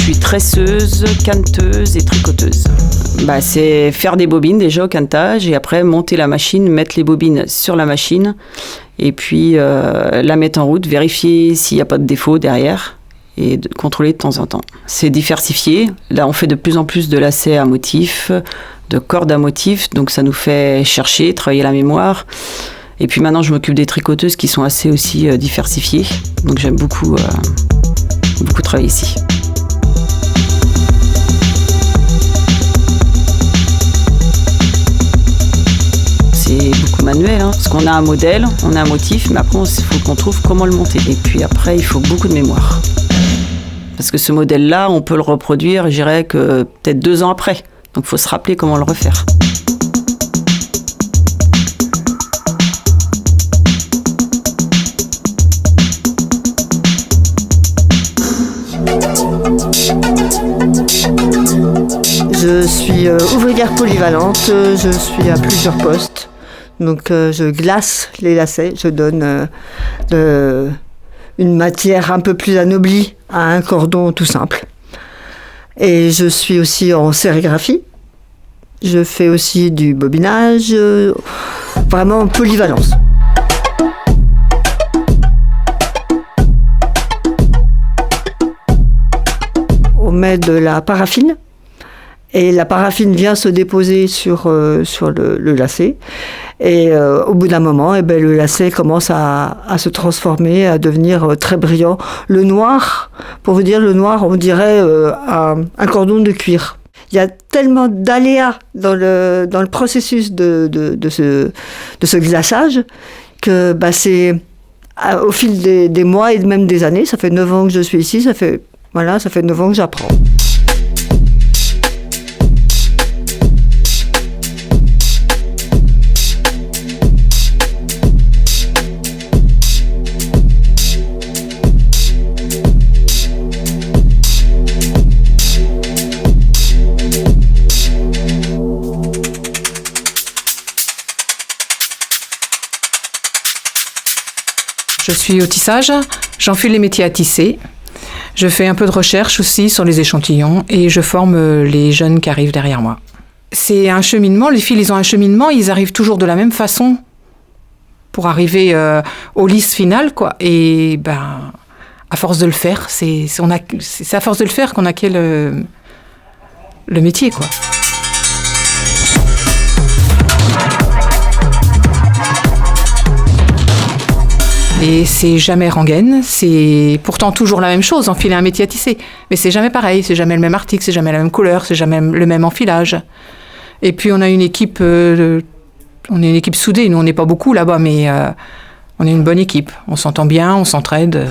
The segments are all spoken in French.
suis tresseuse, canneteuse et tricoteuse. C'est faire des bobines déjà au cannetage et après monter la machine, mettre les bobines sur la machine et puis la mettre en route, vérifier s'il n'y a pas de défaut derrière et de contrôler de temps en temps. C'est diversifié. Là, on fait de plus en plus de lacets à motifs, de cordes à motifs, donc ça nous fait chercher, travailler la mémoire. Et puis maintenant, je m'occupe des tricoteuses qui sont assez aussi diversifiées, donc j'aime beaucoup travailler ici. C'est beaucoup manuel, parce qu'on a un modèle, on a un motif, mais après, il faut qu'on trouve comment le monter. Et puis après, il faut beaucoup de mémoire. Parce que ce modèle-là, on peut le reproduire, je dirais que peut-être 2 ans après. Donc il faut se rappeler comment le refaire. Je suis ouvrière polyvalente, je suis à plusieurs postes. Donc je glace les lacets, je donne une matière un peu plus anoblie à un cordon tout simple. Et je suis aussi en sérigraphie. Je fais aussi du bobinage, vraiment polyvalence. On met de la paraffine. Et la paraffine vient se déposer sur le lacet. Et au bout d'un moment, le lacet commence à se transformer, à devenir très brillant. Le noir, pour vous dire, on dirait un cordon de cuir. Il y a tellement d'aléas dans le processus de ce glaçage que c'est au fil des mois et même des années. Ça fait 9 ans que je suis ici, ça fait 9 ans que j'apprends. Je suis au tissage, j'enfile les métiers à tisser. Je fais un peu de recherche aussi sur les échantillons et je forme les jeunes qui arrivent derrière moi. C'est un cheminement, les fils ils ont un cheminement, ils arrivent toujours de la même façon pour arriver au lisse final, quoi. Et à force de le faire, c'est à force de le faire qu'on acquiert le métier, quoi. Et c'est jamais rengaine, c'est pourtant toujours la même chose, enfiler un métier à tisser. Mais c'est jamais pareil, c'est jamais le même article, c'est jamais la même couleur, c'est jamais le même enfilage. Et puis on a une équipe, soudée, nous on n'est pas beaucoup là-bas, mais on est une bonne équipe. On s'entend bien, on s'entraide.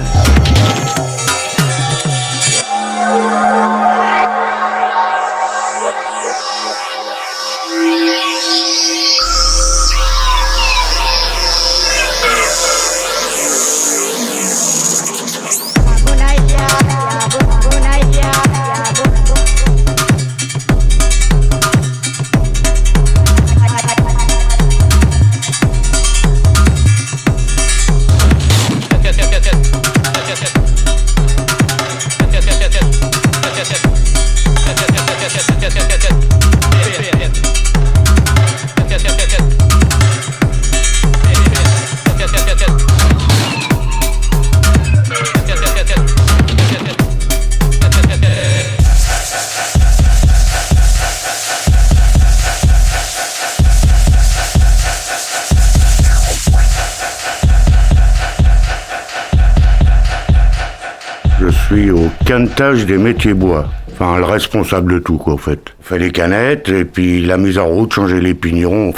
Je suis au cannetage des métiers bois. Enfin, le responsable de tout, quoi, en fait. On fait les canettes, et puis la mise en route, changer les pignons,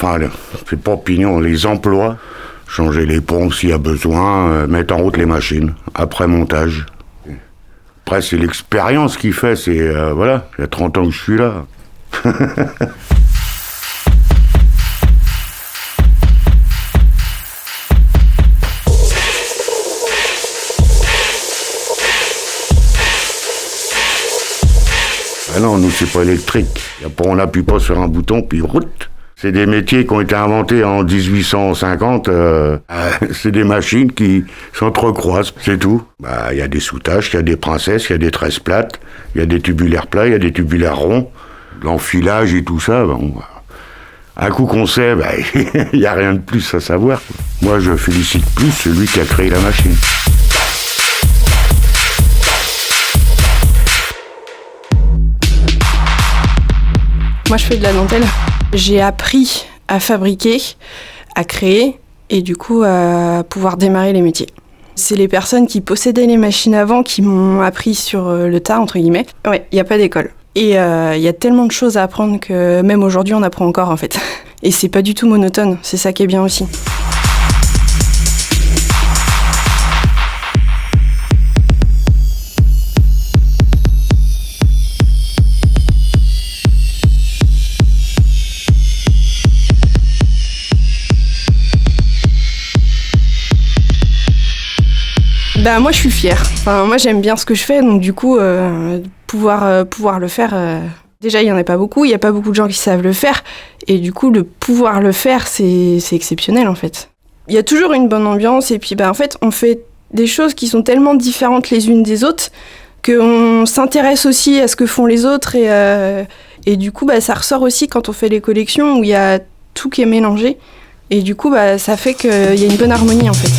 c'est pas pignons, les emplois. Changer les pompes s'il y a besoin, mettre en route les machines, après montage. Après, c'est l'expérience qui fait, il y a 30 ans que je suis là. Ah non, nous, c'est pas électrique. On n'appuie pas sur un bouton, puis route. C'est des métiers qui ont été inventés en 1850. C'est des machines qui s'entrecroisent, c'est tout. Il y a des soutages, il y a des princesses, il y a des tresses plates, il y a des tubulaires plats, il y a des tubulaires ronds. L'enfilage et tout ça, un coup qu'on sait, il n'y a rien de plus à savoir. Moi, je félicite plus celui qui a créé la machine. Moi, je fais de la dentelle. J'ai appris à fabriquer, à créer et du coup à pouvoir démarrer les métiers. C'est les personnes qui possédaient les machines avant qui m'ont appris sur le tas, entre guillemets. Ouais, il n'y a pas d'école. Et il y a tellement de choses à apprendre que même aujourd'hui, on apprend encore en fait. Et c'est pas du tout monotone, c'est ça qui est bien aussi. Moi je suis fière. Moi j'aime bien ce que je fais, donc du coup pouvoir le faire. Déjà il y en a pas beaucoup, il y a pas beaucoup de gens qui savent le faire, et du coup le pouvoir le faire c'est exceptionnel en fait. Il y a toujours une bonne ambiance et puis en fait on fait des choses qui sont tellement différentes les unes des autres qu'on s'intéresse aussi à ce que font les autres et du coup ça ressort aussi quand on fait les collections où il y a tout qui est mélangé et du coup ça fait qu'il y a une bonne harmonie en fait.